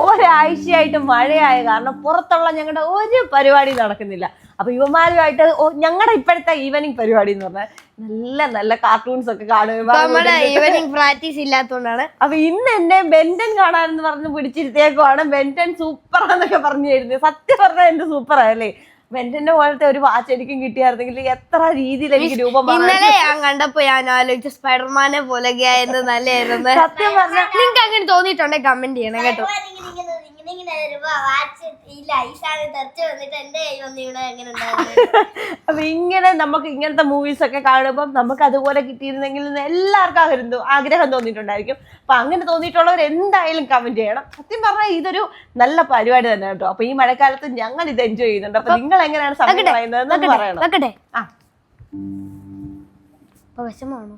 ഒരാഴ്ചയായിട്ട് മഴയായ കാരണം പുറത്തുള്ള ഞങ്ങളുടെ ഒരു പരിപാടി നടക്കുന്നില്ല. അപ്പൊ ഇവന്മാരുമായിട്ട് ഞങ്ങളുടെ ഇപ്പോഴത്തെ ഈവനിങ് പരിപാടി എന്ന് പറഞ്ഞാൽ നല്ല നല്ല കാർട്ടൂൺസ് ഒക്കെ ഈവനിങ് പ്രാക്ടീസ് ഇല്ലാത്തതുകൊണ്ടാണ്. അപ്പൊ ഇന്ന് എന്നെ ബെന്റൻ കാണാനെന്ന് പറഞ്ഞ് പിടിച്ചിരുത്തേക്കുവാണ്. ബെന്റൻ സൂപ്പറാന്നൊക്കെ പറഞ്ഞു തരുന്നത്. സത്യം പറഞ്ഞാൽ എന്റെ സൂപ്പറായല്ലേ. ബെന്റന്റെ പോലത്തെ ഒരു വാച്ച് എനിക്കും കിട്ടിയായിരുന്നെങ്കിൽ എത്ര രീതിയിൽ എനിക്ക് രൂപം ഇന്നലെ ഞാൻ കണ്ടപ്പോ ഞാൻ ആലോചിച്ചു സ്പൈഡർമാനെ പോലൊക്കെ ആയിരുന്നു നല്ലതായിരുന്നു. സത്യം പറഞ്ഞാൽ നിങ്ങൾക്ക് അങ്ങനെ തോന്നിയിട്ടുണ്ടെങ്കിൽ കമന്റ് ചെയ്യണം കേട്ടോ. അപ്പൊ ഇങ്ങനെ നമുക്ക് ഇങ്ങനത്തെ മൂവീസ് ഒക്കെ കാണുമ്പോൾ നമുക്ക് അതുപോലെ കിട്ടിയിരുന്നെങ്കിൽ എല്ലാവർക്കും ആഗ്രഹം തോന്നിയിട്ടുണ്ടായിരിക്കും. അപ്പൊ അങ്ങനെ തോന്നിയിട്ടുള്ളവർ എന്തായാലും കമന്റ് ചെയ്യണം. സത്യം പറഞ്ഞാൽ ഇതൊരു നല്ല പരിപാടി തന്നെ കേട്ടോ. അപ്പൊ ഈ മഴക്കാലത്ത് ഞങ്ങൾ ഇത് എൻജോയ് ചെയ്യുന്നുണ്ട്. അപ്പൊ നിങ്ങൾ എങ്ങനെയാണ് സമയം കളയുന്നത് പറയണം. വിഷമാണോ?